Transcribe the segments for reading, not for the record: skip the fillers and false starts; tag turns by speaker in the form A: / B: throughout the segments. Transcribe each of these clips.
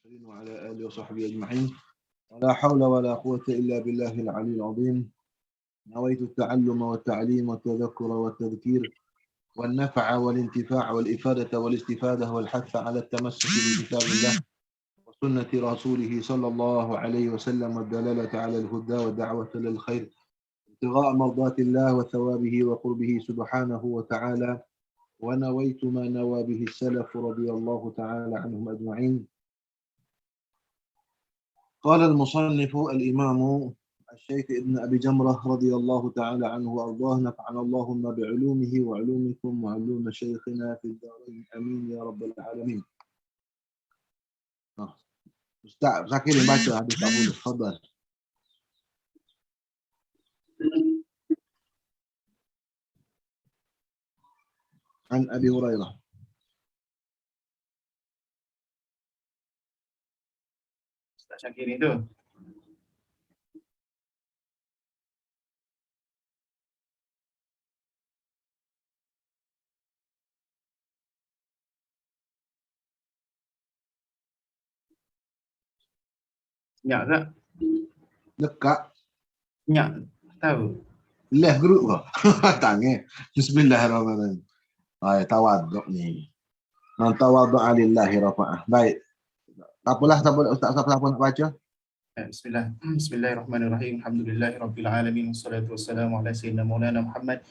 A: وعلى آله وصحبه أجمعين ولا حول ولا قوة إلا بالله العلي العظيم. نويت التعلم والتعليم والتذكر والتذكير والنفع والانتفاع والإفادة والاستفادة والحث على التمسك بكتاب الله وسنة رسوله صلى الله عليه وسلم والدلالة على الهدى والدعوة للخير ابتغاء مرضات الله وثوابه وقربه سبحانه وتعالى. ونويت ما نوى به السلف رضي الله تعالى عنهم أجمعين. قال المصنف الإمام الشيخ ابن أبي جمرة رضي الله تعالى عنه وأرضاه نفعنا اللهم بعلومه وعلومكم وعلوم شيخنا في الدارين آمين يا رب العالمين. Ustaz Zakir yang baca hadis tak boleh. Tafadhal. An Abi Hurairah.
B: Ustaz Syakir itu. Nyak tak?
A: Dekat.
B: Nyak tahu.
A: Leh grup ke? Tangan. Bismillahirrahmanirrahim. Hai, tawaduk ni. Man tawaddu'a lillahi rafa'ah. Baik. Tak apalah, Ustaz siapa nak baca?
B: Bismillahirrahmanirrahim. Alhamdulillahirabbil alamin wassalatu wassalamu ala sayyidina Maulana Muhammad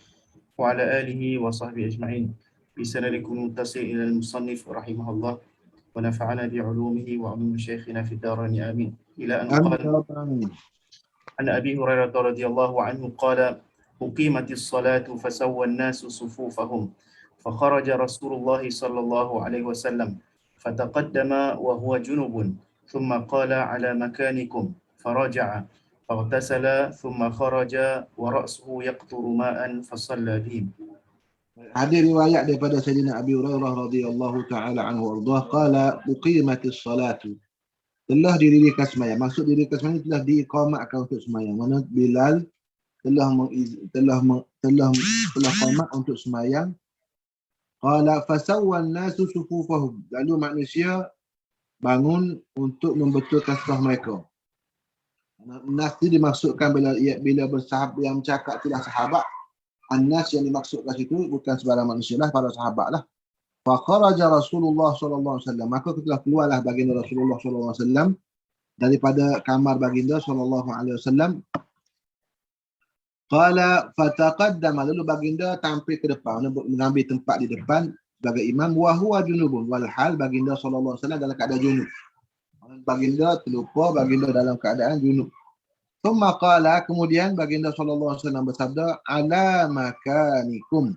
B: wa ala alihi wa sahbihi ajma'in. Bi sanadikum muttasil ila al-musannif rahimahullah wa nafa'ana bi 'ulumihi wa 'ulumi syekhina fid darain amin. Ila an qala an Abi Hurairah radhiyallahu anhu qala uqimatis salatu fasawwa an-nasu sufufahum fakharaja Rasulullah sallallahu alaihi wasallam fataqaddama wa huwa junubun ثم قال على مكانكم فرجع فاغتسل ثم خرج ورأسه يقطر ماء فصلى بهم.
A: Ada riwayat daripada Sayyidina Abi Hurairah radhiyallahu taala anhu warḍah qala uqimatis salatu. Telah didirikan sembahyang. Maksud didirikan sembahyang telah diiqamatkan untuk sembahyang. Mana Bilal telah qamat untuk sembahyang. Qala fasawwa an-nasu sufufahum. Lalu manusia bangun untuk membetulkan saf mereka. Nas ini dimaksudkan bila bersahabat yang bercakap itulah sahabat. An-nas yang dimaksudkan situ bukan sebarang manusia lah, para sahabat lah. Fa kharaja Rasulullah sallallahu alaihi wasallam. Maka telah keluarlah baginda Rasulullah sallallahu alaihi wasallam daripada kamar baginda sallallahu alaihi wasallam. Qala fataqaddama, lalu baginda tampil ke depan, mengambil tempat di depan sebagai imam. Wa huwa junubun, walhal baginda sallallahu alaihi wasallam dalam keadaan junub. Baginda terlupa, baginda dalam keadaan junub. Thumma qala, kemudian baginda sallallahu alaihi wasallam bersabda, ala makanikum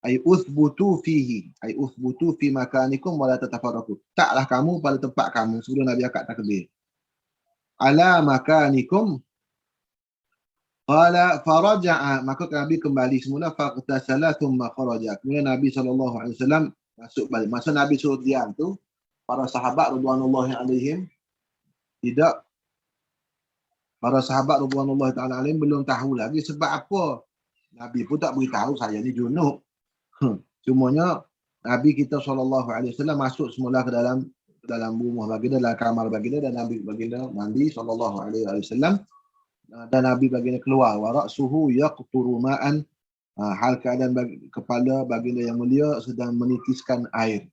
A: ay uthbutu fihi, ay uthbutu fi makanikum wala tatafarraqu. Taklah kamu pada tempat kamu, sebelum Nabi akad takbir. Ala makanikum. Qala faraja'a, maka Nabi kembali semula, faqtasala thumma kharaja. Kemudian Nabi SAW masuk balik. Masa Nabi suruh diam tu, para sahabat radhiyallahu alaihim tidak, para sahabat radhiyallahu taala alaihim belum tahu lagi sebab apa. Nabi pun tak beritahu saya ni junub. Cumanya Nabi kita SAW masuk semula ke dalam rumah baginda, dalam kamar baginda, dan Nabi baginda mandi SAW. Dan Nabi baginda keluar, wa ra'suhu yaqturu ma'an, hal keadaan kepala baginda yang mulia sedang menitiskan air.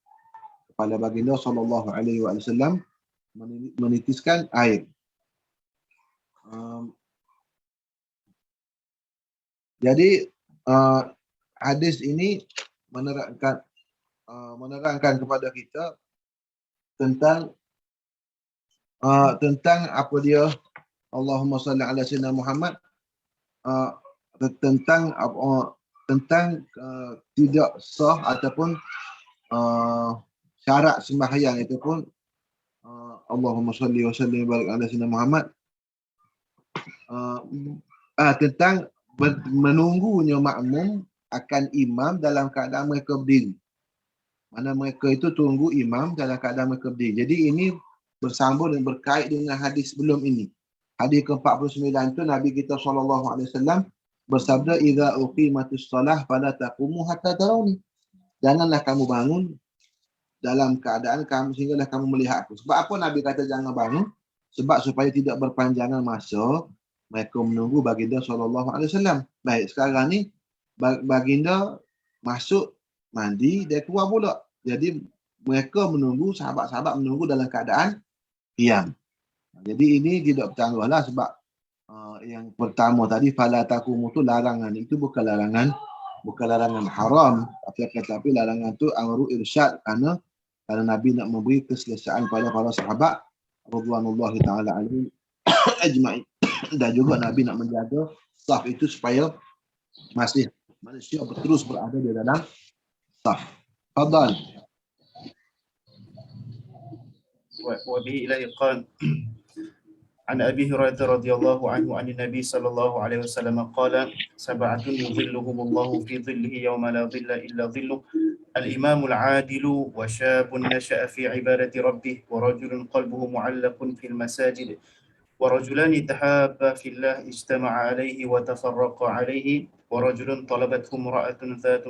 A: Kepala baginda sallallahu alaihi wasallam menitiskan air. Jadi hadis ini menerangkan kepada kita tentang apa dia, Allahumma salli ala sayyidina Muhammad, tentang tidak sah ataupun syarat sembahyang itu pun Allahumma salli wa sallim barik ala sayyidina Muhammad, tentang menunggunya makmum akan imam dalam keadaan mereka berdiri. Mana mereka itu tunggu imam dalam keadaan mereka berdiri. Jadi ini bersambung dan berkait dengan hadis sebelum ini. Hadis ke-49 itu Nabi kita SAW bersabda, idza uqimatis shalah fala taqumu hatta tarawni. Janganlah kamu bangun dalam keadaan kamu sehinggalah kamu melihat aku. Sebab apa Nabi kata jangan bangun? Sebab supaya tidak berpanjangan masa mereka menunggu baginda SAW. Baik, sekarang ni baginda masuk mandi, dia keluar pula. Jadi mereka menunggu, sahabat-sahabat menunggu dalam keadaan diam. Jadi ini tidak bertanggung lah sebab yang pertama tadi fala taqumu tu larangan, itu bukan larangan haram, tapi larangan tu amru irsyad, kerana Nabi nak memberi keselesaan pada para sahabat radhiyallahu taala alaihim ajma'in. Dan juga Nabi nak menjaga saf itu supaya masih manusia terus berada di dalam saf. Fadal.
B: وبه إليه قال عن أبي هريرة رضي الله عنه عن النبي صلى الله عليه وسلم قال 7 يظلهم الله في ظله يوم لا ظل إلا ظله الإمام العادل وشاب نشأ في عبادة ربه ورجل قلبه معلق في المساجد ورجلان تحابا في الله اجتمع عليه وتفرقا عليه ورجل طلبته امرأة ذات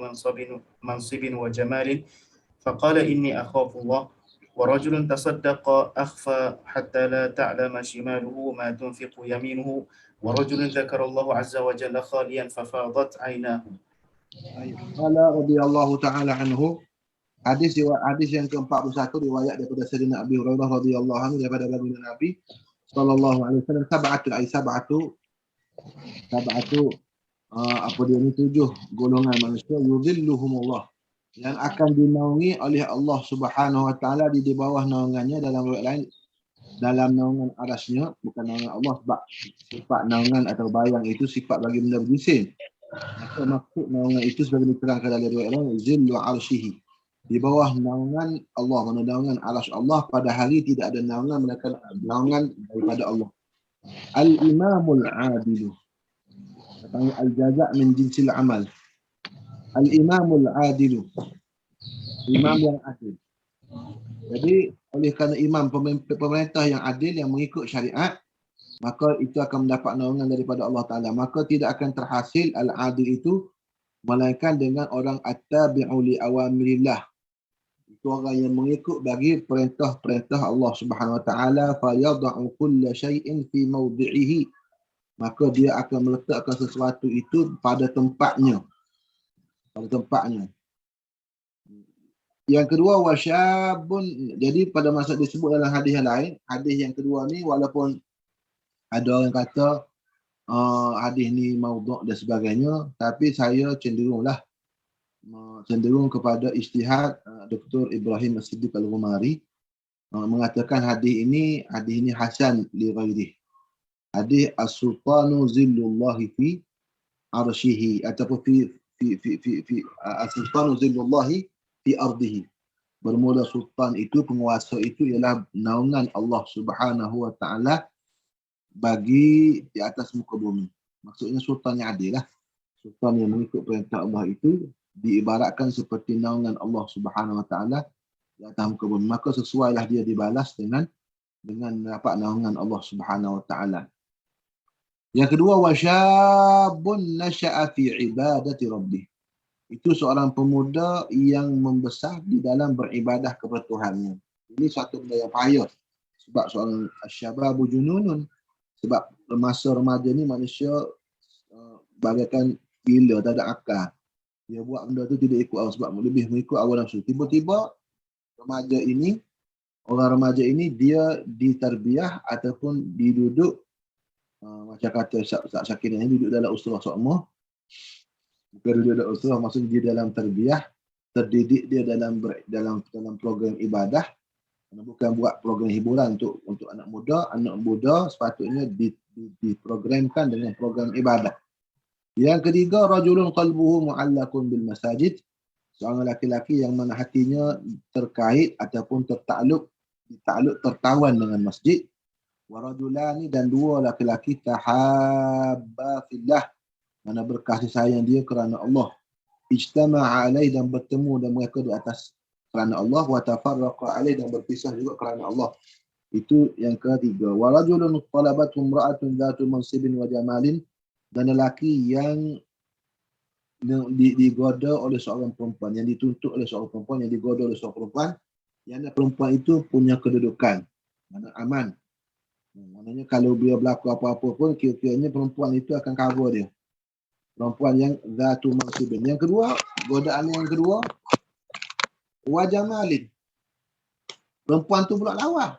B: منصب وجمال فقال إني أخاف الله ورجل تصدق أخفى حتى لا تعلم شماله ما تنفق يمينه ورجل ذكر الله عز وجل خاليا ففاضت عيناه.
A: قال رضي الله تعالى عنه. Hadis yang ke-41 riwayat daripada Sayyidina Abi Hurairah radhiyallahu anhu daripada baginda Nabi sallallahu alaihi wasallam. Sab'atu apa dia ni, 7 golongan manusia yuzilluhumullah, yang akan dinaungi oleh Allah Subhanahu wa taala di bawah naungannya. Dalam riwayat lain dalam naungan arasnya, bukan naungan Allah, sebab sifat naungan atau bayang itu sifat bagi benda berjisim. Maka maksud naungan itu sebagai diterangkan dalam riwayat lain zillu arsyihi, di bawah naungan Allah, mana naungan arsy Allah. Pada hari tidak ada naungan melainkan naungan daripada Allah. Al-imamul adilu, katanya al-jaza' min jinsil amal. Al-imamul adilu, imam yang adil. Jadi oleh kerana imam pemerintah yang adil, yang mengikut syariat, maka itu akan mendapat naungan daripada Allah Ta'ala. Maka tidak akan terhasil al-adil itu melainkan dengan orang at-tabi'u li awamirillah, itu orang yang mengikut bagi perintah-perintah Allah Subhanahu Wa Ta'ala. Fa yad'u kulla syai'in fi mawdi'ihi, maka dia akan meletakkan sesuatu itu pada tempatnya. Yang kedua wasyabun, jadi pada masa disebut dalam hadis yang lain, hadis yang kedua ni walaupun ada orang kata hadis ni maudhu' dan sebagainya, tapi saya cenderung kepada ijtihad Dr. Ibrahim As-Siddiq Al-Ghumari mengatakan hadis ini hasan li ghairihi. Hadis as-sultanu zillullahi fi arsyihi, ataupun fi as-sultanu zillullahi fi ardihi. Bermula sultan itu, penguasa itu ialah naungan Allah Subhanahu wa taala bagi di atas muka bumi. Maksudnya sultan yang adil lah. Sultan yang mengikut perintah Allah itu diibaratkan seperti naungan Allah Subhanahu wa taala di atas muka bumi. Maka sesuailah dia dibalas dengan dapat naungan Allah Subhanahu wa taala. Yang kedua wasyabun nasya'a fi ibadati rabbih. Itu seorang pemuda yang membesar di dalam beribadah kepada Tuhannya. Ini suatu benda yang payah. Sebab seorang asyababu jununun. Sebab masa remaja ni manusia bagaikan gila, tak ada akal. Dia buat benda tu tidak ikut Allah, sebab lebih mengikut hawa nafsu. Tiba-tiba orang remaja ini dia ditarbiyah ataupun diduduk macam kata Syakir ini, duduk dalam usrah sokmoh. Bukan duduk dalam usrah, maksudnya dia dalam tarbiyah, terdidik dia dalam program ibadah. Bukan buat program hiburan untuk anak muda. Anak muda sepatutnya diprogramkan dengan program ibadah. Yang ketiga, rajulun qalbuhu mu'allaqun bil masajid. Seorang laki-laki yang mana hatinya terkait ataupun tertawan dengan masjid. Wa rajulani, dan 2 laki-laki tahabba fillah, mana berkasih sayang dia kerana Allah. Ijtama'a alaih, dan bertemu dan mereka di atas kerana Allah. Wa tafarraqa alaih, dan berpisah juga kerana Allah. Itu yang ketiga. Wa rajulun talabatu imra'atun dhatu mansibin wa jamalin, dan lelaki yang digoda oleh seorang perempuan, yang dituntut oleh seorang perempuan, yang digoda oleh seorang perempuan Yang perempuan itu punya kedudukan, mana aman. Maknanya kalau dia berlaku apa-apa pun, kira-kiranya perempuan itu akan cover dia. Perempuan yang zatu mansibin. Yang kedua, godaan yang kedua, wajamalin. Perempuan tu pula lawa.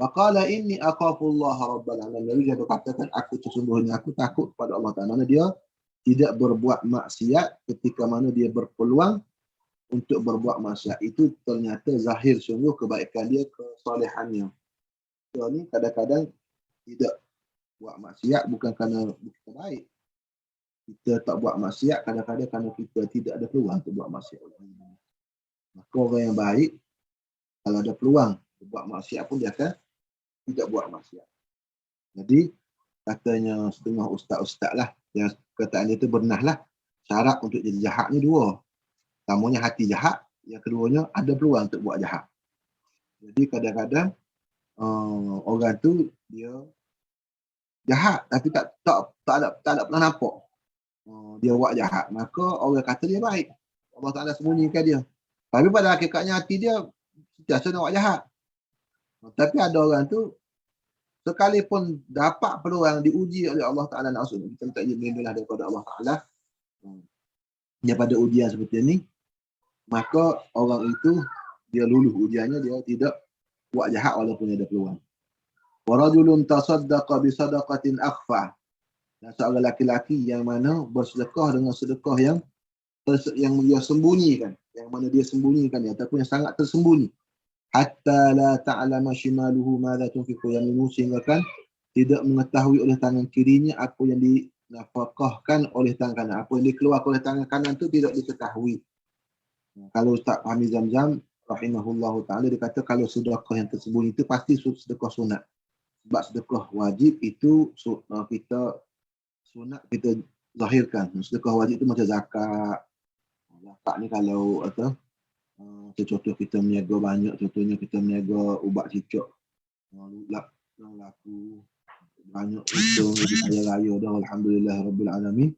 A: Waqala inni aqafullah rabbal alamin. Nabi dia berkatakan, aku sesungguhnya aku takut kepada Allah Ta'ala. Mana dia tidak berbuat maksiat ketika mana dia berpeluang untuk berbuat maksiat. Itu ternyata zahir sungguh kebaikan dia, kesolehannya. Dia ni kadang-kadang tidak buat maksiat bukan kerana kita baik. Kita tak buat maksiat kadang-kadang kerana kita tidak ada peluang untuk buat maksiat. Maka orang yang baik, kalau ada peluang buat maksiat pun dia akan tidak buat maksiat. Jadi, katanya setengah ustaz-ustaz lah, yang perkataan dia tu benar lah. Syarat untuk jadi jahat ni dua. Pertamanya hati jahat, yang keduanya ada peluang untuk buat jahat. Jadi kadang-kadang orang tu dia jahat tapi tak ada pernah nampak dia buat jahat. Maka orang kata dia baik. Allah Ta'ala sembunyikan dia. Tapi pada hakikatnya hati dia sentiasa nak buat jahat. Tapi ada orang tu sekalipun dapat peluang diuji oleh Allah Ta'ala, maksudnya kita minta izin daripada Allah Ta'ala daripada ujian seperti ini, maka orang itu dia lulus ujiannya, dia tidak buat jahat walaupun ada peluang. Wa rajulun tasaddaqa bi sadaqatin akhfa. Dan seorang laki-laki yang mana bersedekah dengan sedekah yang dia sembunyikan, yang mana dia sembunyikan ataupun yang sangat tersembunyi. Hatta la ta'lama shimaluhu madza tunfiqu yaminuhu, sehingga kan tidak mengetahui oleh tangan kirinya apa yang dinafkahkan oleh tangan kanan. Apa yang dikeluarkan oleh tangan kanan itu tidak diketahui. Kalau Ustaz Fahmi Zamzam rahimahullahu ta'ala, dia kata kalau sedekah yang tersembunyi itu pasti sedekah sunat. Sebab sedekah wajib itu kita sunat kita zahirkan. Sedekah wajib itu macam zakat. Zakat ni kalau contoh kita meniaga banyak, contohnya kita meniaga ubat cicak, laku banyak untung, jadi kaya raya dah, alhamdulillah rabbil alamin.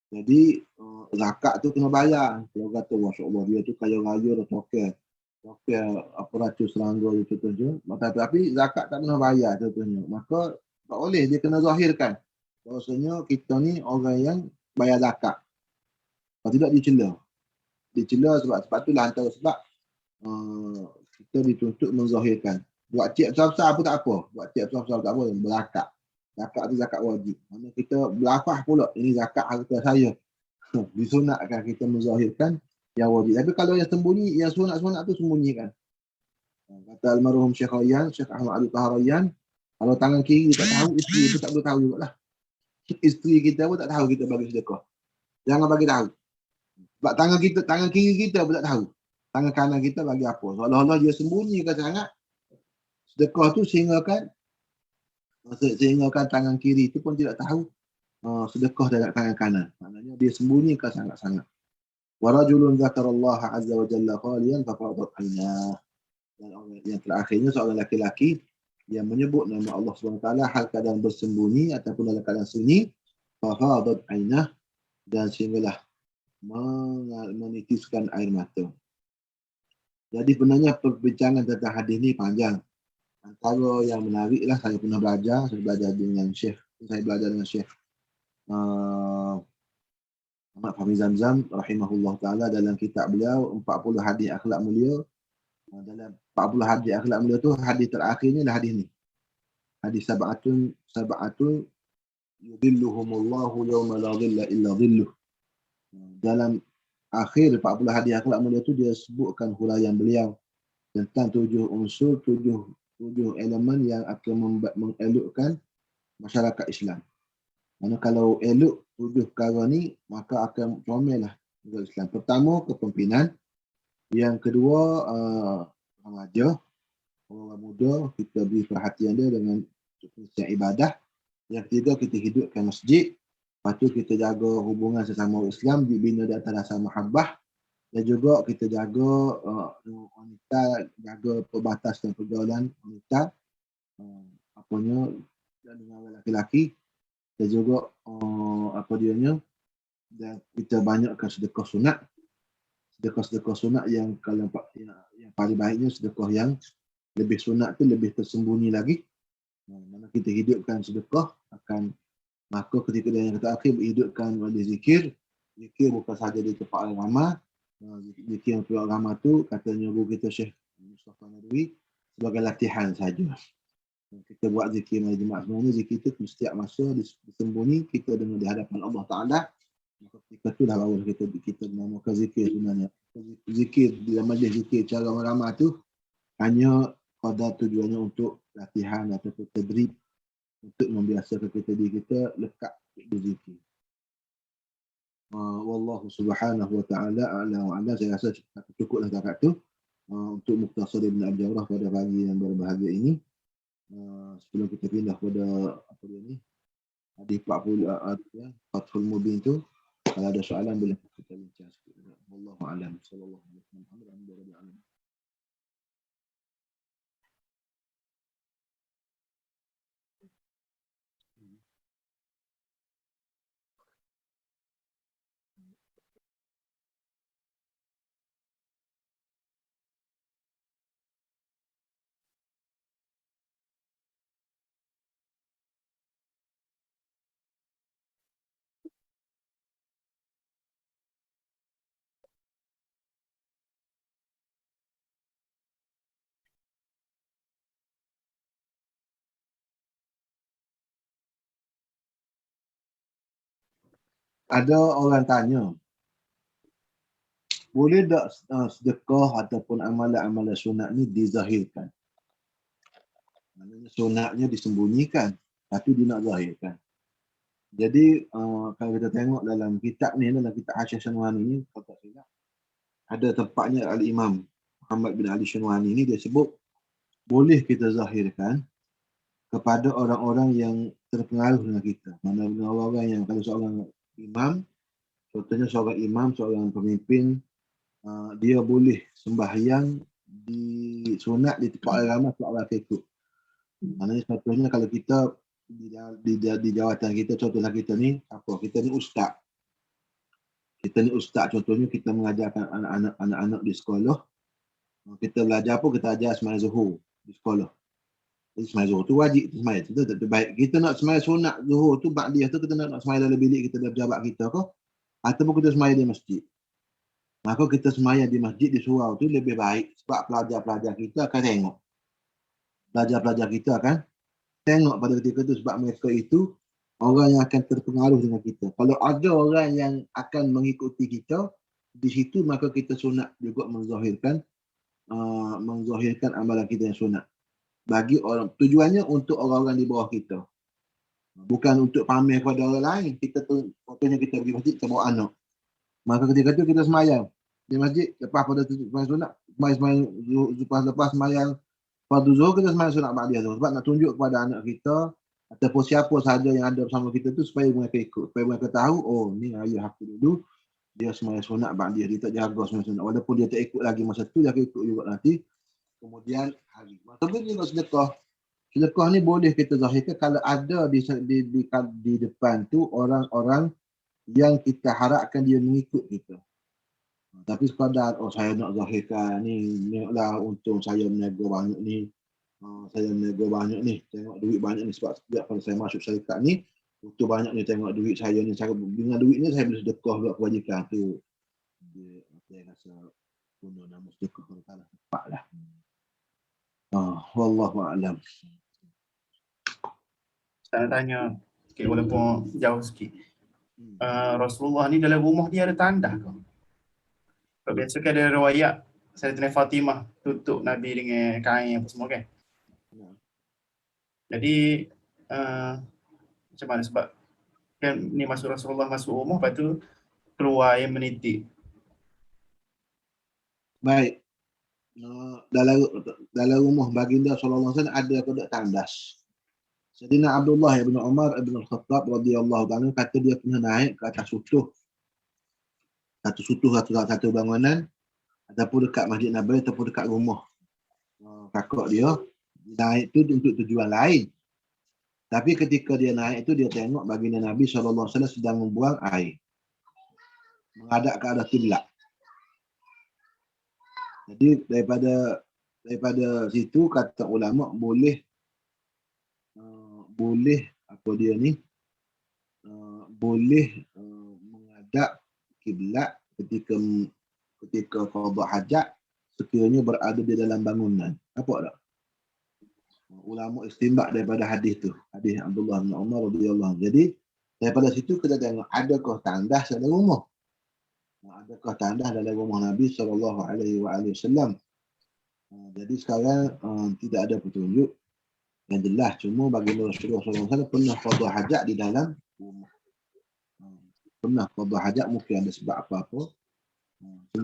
A: Jadi zakat tu kena bayar. Kalau kata masya-Allah dia tu kaya raya dah, tokel apa ratus serangga itu contohnya, tapi zakat tak pernah bayar contohnya. Maka tak boleh, dia kena zahirkan bahawasanya kita ni orang yang bayar zakat. Kalau tidak dicela sebab itulah antara sebab kita dituntut menzahirkan. Buat cik besar-besar pun tak apa. Buat cik besar-besar tak apa, berzakat. Zakat tu zakat wajib. Mana kita berlafaz pula, ini zakat harta saya. Disunatkan kita menzahirkan yang wajib. Tapi kalau yang sembunyi, yang sunat-sunat tu sembunyikan. Kata almarhum Syekh Rayyan, Syekh Ahmad Ali Tahir Rayyan, kalau tangan kiri dia tak tahu, isteri itu tak boleh tahu juga lah. Isteri kita pun tak tahu kita bagi sedekah. Jangan bagi tahu. Sebab tangan kiri kita pun tak tahu. Tangan kanan kita bagi apa. Seolah-olah dia sembunyikan sangat sedekah tu sehingga kan tangan kiri itu pun tidak tahu sedekah dari tangan kanan. Maknanya dia sembunyikan sangat-sangat. Wa rajulun dzakarallaha azza wa jalla qaliyan fafadat aynah. Dan yang terakhirnya seorang laki-laki yang menyebut nama Allah SWT hal keadaan bersembunyi ataupun dalam keadaan sunyi, fafadat aynah, dan sehinggalah menitiskan air mata. Jadi sebenarnya perbincangan tentang hadis ni panjang. Antara yang menariklah saya pernah belajar, saya belajar dengan Syekh Ahmad Fahmi Zamzam rahimahullah ta'ala dalam kitab beliau 40 hadis akhlak mulia. Dalam 40 hadis akhlak mulia tu, hadis terakhirnya adalah hadis ni. Hadis sab'atun yudilluhumullahu yawma la dhilla illa dhilluh. Dalam akhir 40 hadis akhlak mulia tu dia sebutkan huraian beliau tentang 7 unsur, 7 elemen yang akan mengelukkan masyarakat Islam. Mana kalau elok 7 perkara ni, maka akan comellah Islam. Pertama, kepimpinan. Yang kedua, remaja, orang muda, kita beri perhatian dia dengan fungsi ibadah. Yang ketiga, kita hidupkan masjid. Lepas tu kita jaga hubungan sesama Islam, dibina di atas dasar mahabbah. Dan juga kita jaga wanita, jaga perbatas dan pergaulan wanita, dan dengan lelaki-laki. Dan juga dan kita banyakkan sedekah sunat. sedekah-sedekah sunat yang kalau yang paling baiknya sedekah yang lebih sunat tu lebih tersembunyi lagi. Mana kita hidupkan sedekah akan maka ketika dia yang kata akhir hidupkan oleh zikir. Zikir bukan sahaja di tempat agama. Zikir yang tempat agama tu katanya guru kita Syekh Mustafa Nadwi sebagai latihan saja. Kita buat zikir malam Jumaat sebenarnya zikir itu setiap masa disembunyi kita dengan di hadapan Allah Taala. Maka ketika tu dah baru kita menamakan zikir sebenarnya. Zikir di dalam majlis zikir cara ramai tu hanya pada tujuannya untuk latihan ataupun tadrib untuk membiasakan kita diri kita lekat berzikir. Wallahu subhanahu wa ta'ala a'la wa a'la. Saya rasa cukuplah setakat tu untuk Mukhtasar Ibn Abi Jamrah pada pagi yang berbahagia ini. Sebelum kita pindah pada apa dia ni hadis 40 Fathul Mubin tu, kalau ada soalan boleh kita bincang sikit. Wallahu a'lam. Sallallahu alaihi wasallam. Ada orang tanya, boleh tak sedekah ataupun amalan-amalan sunat ni dizahirkan? Maknanya sunatnya disembunyikan, tapi dia nak zahirkan. Jadi kalau kita tengok dalam kitab ni, dalam kitab Hasyah Syanwani ni, kalau tak silap, ada tempatnya Al-Imam Muhammad bin Ali Syanwani ni dia sebut, boleh kita zahirkan kepada orang-orang yang terpengaruh dengan kita. Mana orang-orang yang kalau seorang imam, contohnya seorang imam, seorang pemimpin, dia boleh sembahyang di sunat di tempat ramai sebab orang ikut. Maknanya contohnya kalau kita di jawatan kita, contohnya kita ni ustaz. Kita ni ustaz, contohnya kita mengajarkan anak-anak di sekolah. Kita belajar pun kita ajar sembahyang zuhur di sekolah. Jadi sembahyang zuhur tu wajib sembahyang. Itu terbaik. Kita nak sembahyang sunat zuhur tu, ba'diyah tu kita nak sembahyang dalam bilik kita, dalam pejabat kita ke, ataupun kita sembahyang di masjid. Maka kita sembahyang di masjid di surau tu lebih baik sebab pelajar-pelajar kita akan tengok. Pelajar-pelajar kita akan tengok pada ketika itu sebab mereka itu orang yang akan terpengaruh dengan kita. Kalau ada orang yang akan mengikuti kita di situ, maka kita sunat juga menzahirkan amalan kita yang sunat. Bagi orang, tujuannya untuk orang-orang di bawah kita. Bukan untuk pamer kepada orang lain. Kita tu, contohnya kita pergi masjid, kita bawa anak. Maka ketika itu kita semayang di masjid, lepas pada semayang sunat, lepas semayang fardu zuhur, kita semayang sunat ba'diyah zuhur. Sebab nak tunjuk kepada anak kita, ataupun siapa sahaja yang ada bersama kita tu, supaya mereka ikut. Supaya mereka tahu, oh ni ayah aku dulu, dia semayang sunat ba'diyah, dia tak jaga semayang sunat. Walaupun dia tak ikut lagi masa tu, dia akan ikut juga nanti. Kemudian hari. Maka juga sedekah. Sedekah ni boleh kita zahirkan kalau ada di depan tu orang-orang yang kita harapkan dia mengikut kita. Tapi sekadar, oh saya nak zahirkan ni lah untung saya meniaga banyak ni. Saya meniaga banyak ni, tengok duit banyak ni sebab setiap kali saya masuk syarikat ni, untung banyak ni tengok duit saya ni. Dengan duit ni saya boleh sedekah buat kebajikan tu. Saya rasa guna nama sedekah kalau tak tepat lah. Wallahu a'lam.
B: Saya nak tanya sikit walaupun jauh sikit. Rasulullah ni dalam rumah dia ada tandas ke? Biasa kan ada riwayat Sayyidatina Fatimah tutup Nabi dengan kain apa semua kan? Jadi macam mana sebab kan ni Rasulullah masuk rumah, lepas tu keluar yang menitik.
A: Baik. Dalam rumah baginda sallallahu alaihi wasallam ada kodok tandas. Sayyidina Abdullah bin Umar bin Al-Khattab radhiyallahu ta'ala kata dia pernah naik ke atas satu bangunan ataupun dekat Masjid Nabawi ataupun dekat rumah kakak dia. Naik tu untuk tujuan lain. Tapi ketika dia naik itu dia tengok baginda Nabi sallallahu alaihi wasallam sedang membuang air. Menghadap ke arah kiblat. Jadi daripada situ kata ulama boleh apa dia ni boleh menghadap kiblat ketika qada hajat sekiranya berada di dalam bangunan. Apa tak? Ulama istinbat daripada hadis tu, hadis Abdullah bin Umar radhiyallahu anhu. Jadi daripada situ kita tengok adakah tandas dalam rumah? Adakah tandas dalam rumah Nabi sallallahu alaihi wasallam? Jadi sekarang tidak ada petunjuk yang jelas, cuma baginda Rasulullah SAW pernah qada hajat di dalam rumah. Pernah qada hajat, mungkin ada sebab apa-apa.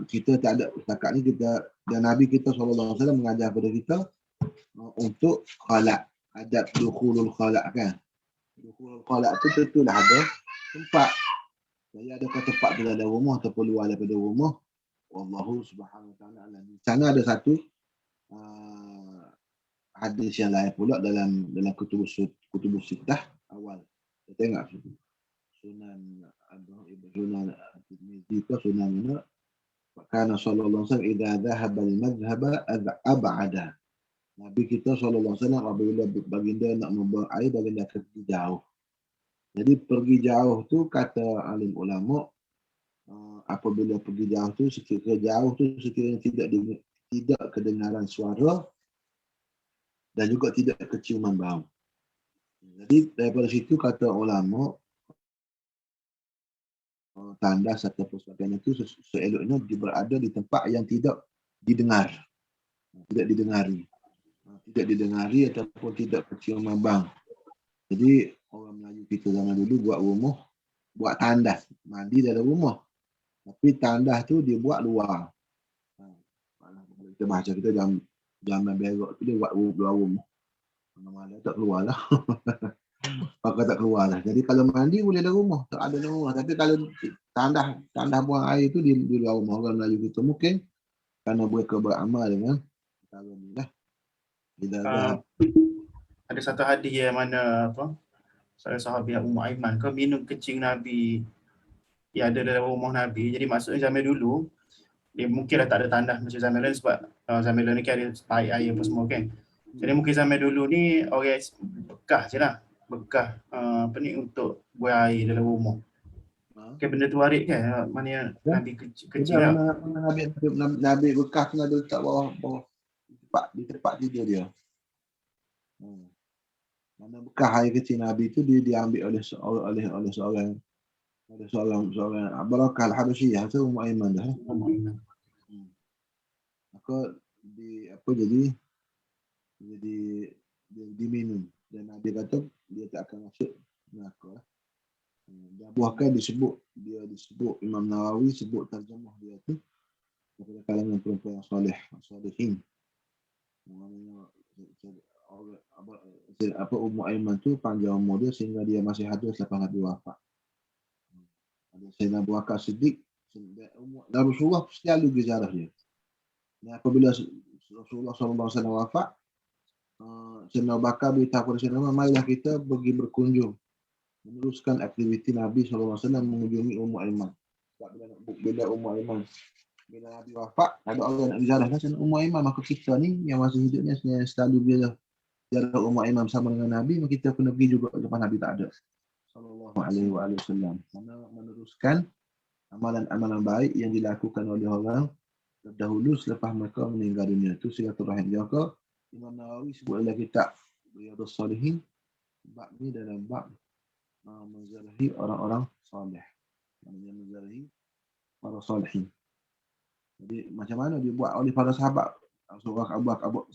A: Kita tak ada, setakat ni kita dan Nabi kita SAW mengajar kepada kita untuk khalaq, adab dukhulul khalaq kan. Dukhulul khalaq tu tentulah ada tempat. Jadi adakah tempat di dalam rumah ataupun luar daripada rumah? Wallahu subhanahu wa ta'ala alam. Di sana ada satu hadis yang lain pula dalam kutubus sittah awal. Kita tengok Sunan Sunan At-Tirmidzi ke Sunan mana? Karena sallallahu alaihi wasallam idza dhahaba al-madhhaba ab'ada. Nabi kita sallallahu alaihi wasallam apabila baginda nak membawa air, baginda pergi jauh. Jadi pergi jauh tu kata alim ulama, apabila pergi jauh tu sekiranya tidak kedengaran suara dan juga tidak keciuman bau. Jadi daripada situ kata ulama tandas ataupun sebagainya itu seeloknya berada di tempat yang tidak didengari ataupun tidak keciuman bau. Jadi orang Melayu kita zaman dulu buat tandas, mandi dalam rumah. Tapi tandas tu dia buat luar. Kita baca kita zaman berak tu dia buat luar rumah. Mana-mana tak keluar lah. Pakai tak keluar lah. Jadi kalau mandi boleh dalam rumah, tak ada dalam rumah. Tapi kalau tandas buang air tu di luar rumah. Orang Melayu kita mungkin kerana mereka beramal dengan perkara ni lah.
B: Ada satu hadis yang mana sahabat Ummu Aiman kau minum kencing Nabi yang ada dalam rumah Nabi. Jadi maksudnya zaman dulu dia mungkin dah tak ada tandas macam zaman lain sebab zaman lain ni kan ada air apa semua kan. Jadi mungkin zaman dulu ni orang bekah je lah. Bekah untuk buang air dalam rumah. Okay, benda tu warik kan? Mana yang Nabi kecil lah.
A: Nabi bekah tu Nabi letak bawah di tempat tidur dia. Mana bekah air kecil Nabi tu dia diambil oleh seorang Barakah Al-Habasyiyah tu Ummu Aiman dah. Maka jadi diminum dan Nabi kata dia tak akan masuk neraka. Dan buahkan disebut Imam Nawawi sebut terjemah dia tu daripada kalangan perempuan yang salihin. Ummu Aiman tu panjang umur dia sehingga dia masih ada selepas Nabi wafat. Ada Sayyidina Abu Bakar Siddiq dan Rasulullah selalu berziarah dia. Dan apabila Rasulullah SAW wafat, Sayyidina Abu Bakar beritahu kepada Sayyidina Umar, marilah kita pergi berkunjung meneruskan aktiviti Nabi SAW mengunjungi Ummu Aiman. Sebab bila Ummu Aiman bila Nabi wafat, ada orang nak berziarah kan Ummu Aiman, maka kita ni yang masih hidup ni selalu ziarah Ummu Aiman bersama dengan Nabi, maka kita kena pergi juga lepas Nabi tak ada. Sallallahu alaihi wasallam. Meneruskan amalan-amalan baik yang dilakukan oleh orang terdahulu selepas mereka meninggal dunia. Itu silaturahim. Juga Imam Nawawi sebut dalam kitab Riyadhus Shalihin bab ni dalam bab menziarahi orang-orang soleh. Menziarahi para salihin. Jadi macam mana dia buat oleh para sahabat?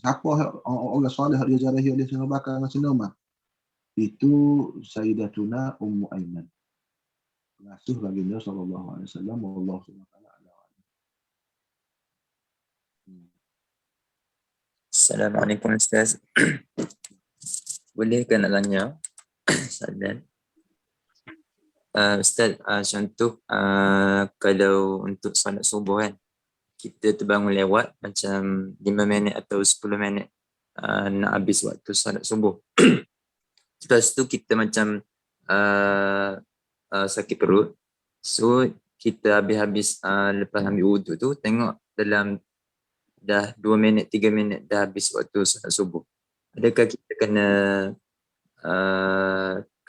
A: Siapa orang soleh dia ziarahi oleh Sayyidina Abu Bakar dan Sayyidina Umar? Itu Sayyidatuna Ummu Aiman. Pengasuh baginda sallallahu alaihi wasallam. Wallahu subhanahu wa ta'ala.
C: Assalamualaikum Ustaz. Boleh ke nak tanya? Soalan. Ustaz, contoh kalau untuk solat subuh kan, kita terbangun lewat macam 5 minit atau 10 minit nak habis waktu solat subuh. Lepas tu kita macam sakit perut. So kita habis-habis lepas ambil wuduk tu tengok dalam dah 2 minit 3 minit dah habis waktu solat subuh, adakah kita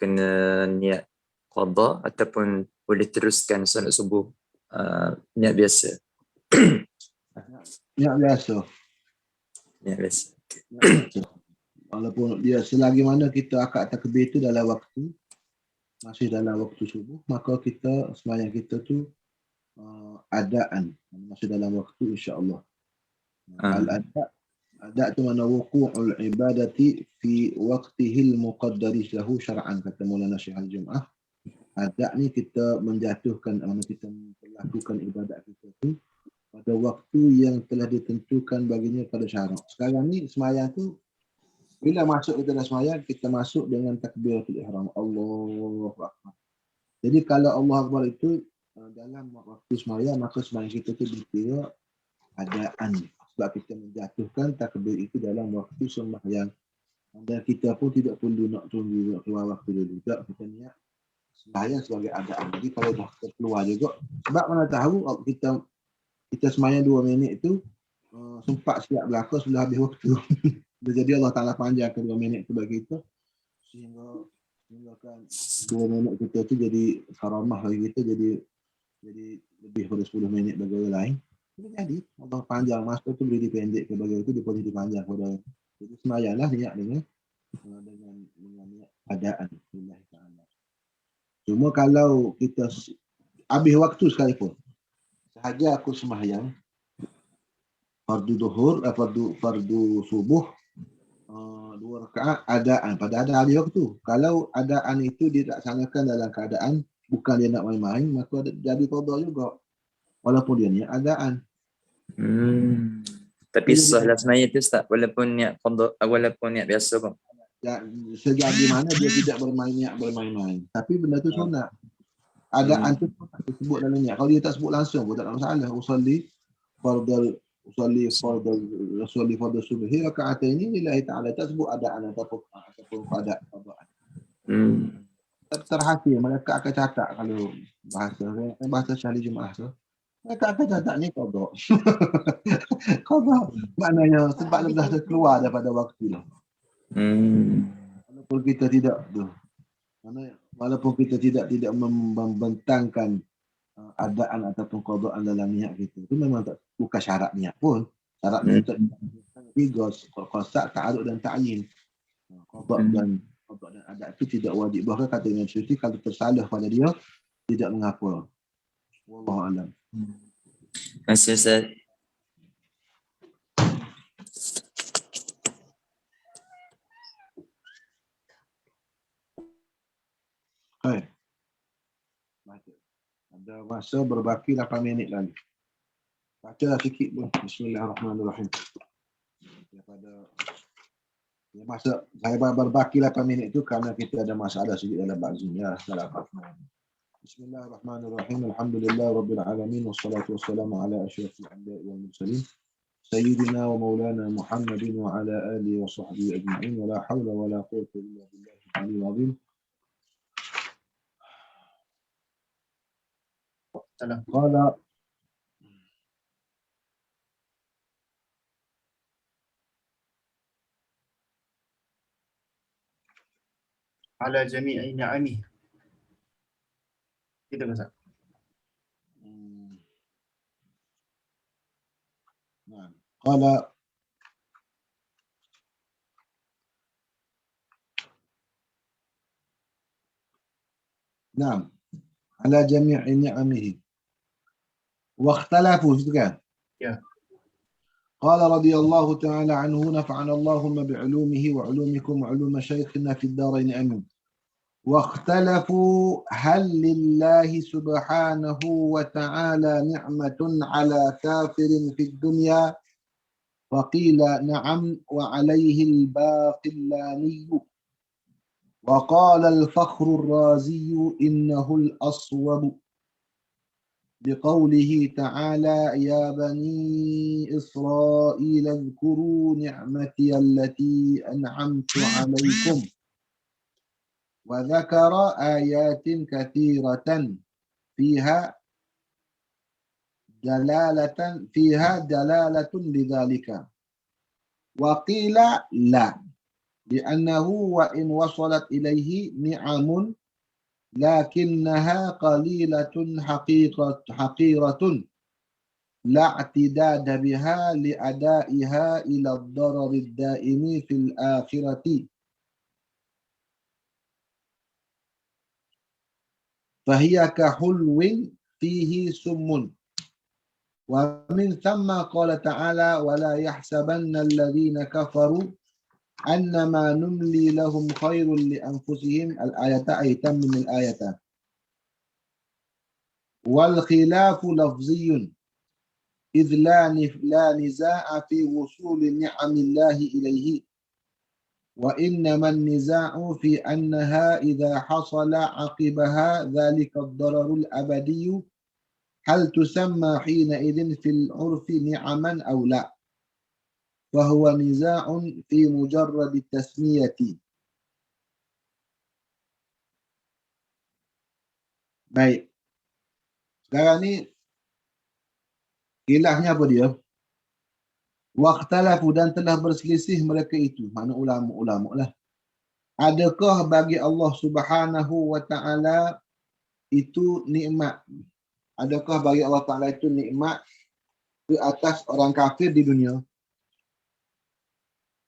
C: kena niat qada ataupun boleh teruskan solat subuh niat biasa?
A: Niat biasa.
C: Niat biasa.
A: Niat biasa. Walaupun dia selagi mana kita akad takbir itu dalam waktu, masih dalam waktu subuh, maka kita sembahyang kita tu adaan, masih dalam waktu insya-Allah. Al-ada tu mana wuqu'ul ibadati fi waqtihil muqaddari lahu syar'an, kata Maulana Syekh Al-Jum'ah. Ada ni kita menjatuhkan, kita melakukan ibadat kita tu pada waktu yang telah ditentukan baginya pada syarak. Sekarang ni sembahyang tu bila masuk kita dah sembahyang, kita masuk dengan takbiratul ihram, Allahu Akbar. Jadi kalau Allah Akbar itu dalam waktu sembahyang, maka sembahyang kita tu dikira adaan. Sebab kita menjatuhkan takbir itu dalam waktu sembahyang. Dan kita pun tidak perlu nak tunggu nak keluar waktu dulu. Tak, kita niat sembahyang sebagai adaan. Jadi kalau dah keluar juga, sebab mana tahu kita sembahyang 2 minit itu sempat siap belakang sudah habis waktu. Jadi Allah Ta'ala panjangkan 2 minit itu bagi kita, sehingga kan 2 minit kita tu jadi karamah bagi kita, jadi lebih pada 10 minit bagi orang lain. Jadi Allah panjang masa tu boleh dipendek ke bagi itu, dia boleh dipanjang pada. Jadi sembahyanglah niat dengan niat adaan Allah Ta'ala. Cuma kalau kita habis waktu sekalipun, sahaja aku sembahyang fardu zuhur, fardu subuh 2 rakaat adaan, pada ada habis waktu. Kalau adaan itu dilaksanakan dalam keadaan bukan dia nak main-main, maka jadi qada juga walaupun dia niat adaan.
C: Tapi sahlah sembahyang tu Ustaz, walaupun niat qada, walaupun niat biasa pun.
A: Ya, sejauh mana dia tidak bermain-main. Tapi benda tu sunat. Adaan tu pun tak disebut dalam niat. Kalau dia tak sebut langsung pun tak ada masalah. Usalli fardal subhi raka'ataini lillahi ta'ala, tak sebut adaan ataupun qada. Terhati mereka akan catat kalau bahasa syahli Jumaah tu. Mereka akan catat ni qada. Qada maknanya sebab dah keluar daripada waktu lah. Walaupun kita tidak membentangkan adaan ataupun qadaan dalam niat kita, itu memang bukan syarat niat pun. Syarat niat tiga, qasad, ta'arud dan ta'yin. Qada dan adat itu tidak wajib. Bahkan kata Imam Suyuti, kalau tersalah pada dia tidak mengapa. Wallahu a'lam.
C: Terima kasih Ustaz.
A: Hai. Ada masa berbaki 8 minit lagi. Bacalah sikit pun. Bismillahirrahmanirrahim. Daripada masa saya berbaki 8 minit itu kerana kita ada masalah sedikit dalam bazum ya. Bismillahirrahmanirrahim. Alhamdulillah rabbil alamin wassalatu wassalamu ala asyrafil anbiya'i wal mursalin sayyidina wa maulana Muhammadin wa ala alihi wa sahbihi ajma'in wa la hawla wa la quwwata illa billahil aliyyil azim. قال
B: على جميع نعمه. Gitu Ustaz.
A: قال نعم على جميع نعمه واختلفوا kan?
B: Ya.
A: قال رضي الله تعالى عنه نفعنا اللهم بعلومه وعلومكم وعلوم شيخنا في الدارين آمين. واختلفوا هل لله سبحانه وتعالى نعمة على كافر في الدنيا؟ فقيل نعم وعليه الباقلاني. وقال الفخر الرازي إنه الأصوب بقوله تعالى يا بني إسرائيل اذكروا نعمتي التي أنعمت عليكم وذكر آيات كثيرة فيها dalalatan fiha dalalatun lidzalika. Wa qila la li'annahu wa in wasalat ilaihi ni'amun lakinnaha qalilatun haqiratun la i'tidada biha li'adaiha ila ad-darari ad-daimi fil akhirati fahiya kahulwin fihi summun. Wa min thamma qala ta'ala wa la yahsabanna alladhina kafaru annama numli lahum khairul li anfusihim al-ayata ayatan min al-ayata. Wal khilafu lafziyyun idh la nizaa'a fi wusuli ni'amillahi ilayhi wa innama an-nizaa'u fi annaha idha hasala 'aqibaha dhalika ad-dararul abadiyyu hal tusamma hina idin fil urfi ni'aman aw la wa huwa nizaa'un fi mujarrad tasmiyati. Baik, sekarang ni khilafnya apa dia? Waqtalafu, dan telah berselisih mereka itu, makna ulama-ulama lah. Adakah bagi Allah Subhanahu wa ta'ala itu nikmat? Adakah bagi Allah Ta'ala itu nikmat ke atas orang kafir di dunia?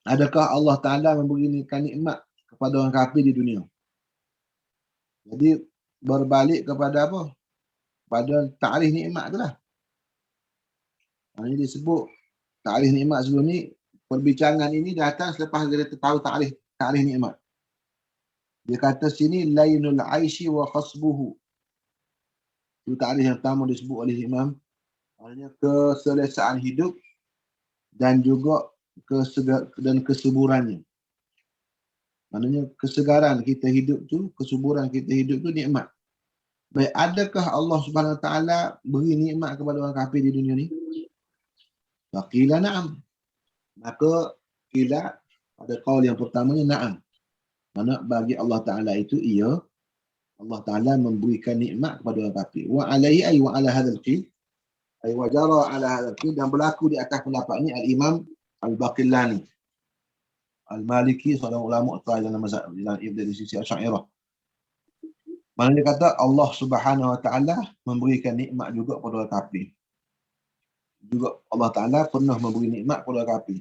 A: Adakah Allah Ta'ala memberikan nikmat kepada orang kafir di dunia? Jadi berbalik kepada apa? Pada ta'rif nikmat tu lah. Ini disebut ta'rif nikmat sebelum ni. Perbincangan ini datang selepas dia tahu ta'rif nikmat. Dia kata sini lainul aishi wa khasbuhu. Itu ta'rif yang pertama disebut oleh Imam. Maksudnya keselesaan hidup dan juga kesuburannya. Maknanya kesegaran kita hidup tu, kesuburan kita hidup tu nikmat. Baik, adakah Allah Subhanahu Wa Taala beri nikmat kepada orang kafir di dunia ni? Qila na'am. Maka qila pada qaul yang pertamanya na'am. Mana bagi Allah Taala itu ia, Allah Taala memberikan nikmat kepada orang kafir. Wa alaihi ay wa ala hadzal qil. Ay wa jara ala hadzal qil, dan berlaku di atas pendapat ni al-Imam Al-Baqillani Al-Maliki, seorang ulama dalam mazhab dari sisi Asy'ariyah. Mana dia kata Allah Subhanahu Wa Taala memberikan nikmat juga kepada orang kafir. Juga Allah Taala pernah memberi nikmat kepada orang kafir.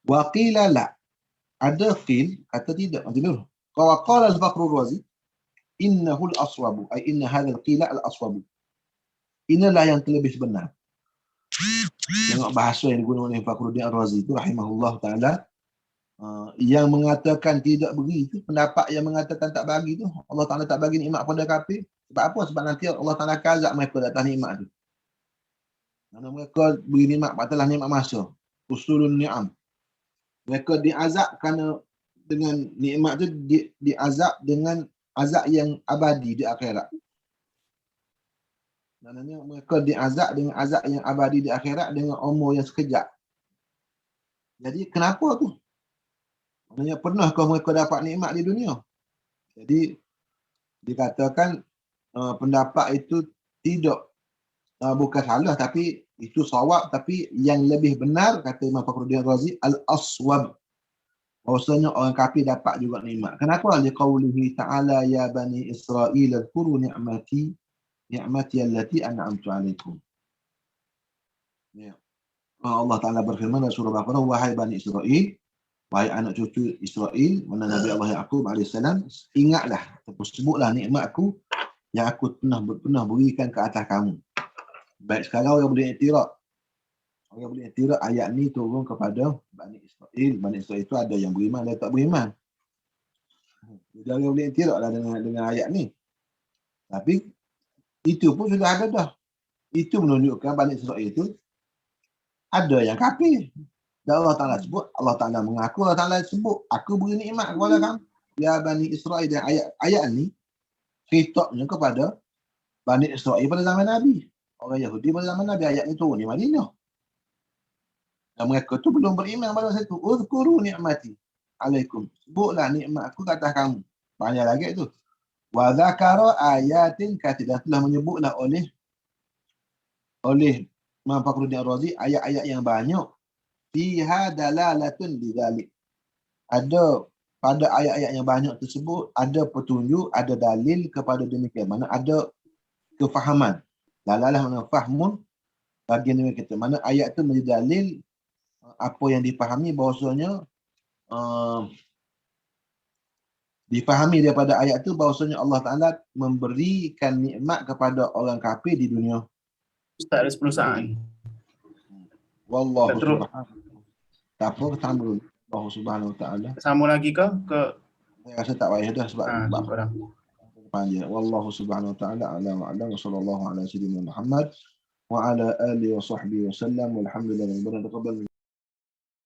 A: Wa qila la. Ada qil kata tidak. Nanti dulu. Qala al-Faqrur Razi innahu al-aswabu, ay inna hadzal qila al-aswabu. Inilah yang terlebih benar. Tengok bahasa yang digunakan oleh Fakhruddin Ar-Razi itu rahimahullah taala. Yang mengatakan tidak beri itu, pendapat yang mengatakan tak bagi itu, Allah Taala tak bagi nikmat pada kafir. Sebab apa? Sebab nanti Allah Taala azab mereka atas nikmat itu. Mana mereka beri nikmat adalah nikmat masa, usulun ni'am. Mereka diazab kerana dengan nikmat itu diazab dengan azab yang abadi di akhirat. Maknanya mereka diazab dengan azab yang abadi di akhirat dengan umur yang sekejap. Jadi kenapa tu? Maknanya pernahkah mereka dapat nikmat di dunia? Jadi dikatakan pendapat itu tidak, bukan salah, tapi itu sawab, tapi yang lebih benar kata Imam Fakhruddin Razi al-aswab, bahwasanya orang kafir dapat juga nikmat. Kenapa? Liqaulihi ta'ala ya bani Israil adhkuru ni'mati allati an'amtu 'alaikum. Ya. Allah Taala berfirman dalam surah Baqarah, wahai bani Israil, wahai anak cucu Israel, mana Nabi Allah Yaqub alaihissalam, ingatlah ataupun sebutlah nikmatku yang aku pernah berikan ke atas kamu. Baik, sekarang orang boleh iktiraf. Orang boleh iktiraf ayat ni turun kepada Bani Israel. Bani Israel itu ada yang beriman, ada yang tak beriman. Jadi orang boleh iktiraf lah dengan ayat ni. Tapi itu pun sudah ada dah. Itu menunjukkan Bani Israel itu ada yang kafir. Dan Allah Ta'ala sebut, Allah Ta'ala mengaku, Allah Ta'ala sebut, aku beri nikmat kepada kamu, ya Bani Israel. Dan ayat ni khitabnya kepada Bani Israel pada zaman Nabi. Orang Yahudi pada zaman Nabi, ayat ni turun di Madinah. Dan mereka tu belum beriman pada masa itu. Uzkuru ni'mati alaikum. Sebutlah nikmat aku ke atas kamu. Banyak lagi tu. Wa dzakara ayatin katidah, telah menyebutlah oleh oleh Imam Fakhruddin Ar-Razi ayat-ayat yang banyak fiha dalalatun lidzalik. Ada pada ayat-ayat yang banyak tersebut ada petunjuk, ada dalil kepada demikian. Mana ada kefahaman. Dalalah makna fahmun bagian dengan kita. Mana ayat itu menjadi dalil apa yang dipahami bahawasanya dipahami daripada ayat itu bahawasanya Allah Ta'ala memberikan nikmat kepada orang kafir di dunia.
B: Ustaz ada 10 saat ni.
A: Wallahu
B: Tak teruk.
A: subhanahu. Tak apa, kita ambil dulu. Allah Subhanahu Wa Ta'ala.
B: Sambung lagi ke?
A: Saya rasa tak payah dah sebab
B: Cukup dah.
A: panjang. Wallahu Subhanahu Wa Ta'ala a'lam wa a'lam wa sallallahu ala sayyidina Muhammad wa ala alihi wa sahbihi wa sallam walhamdulillah.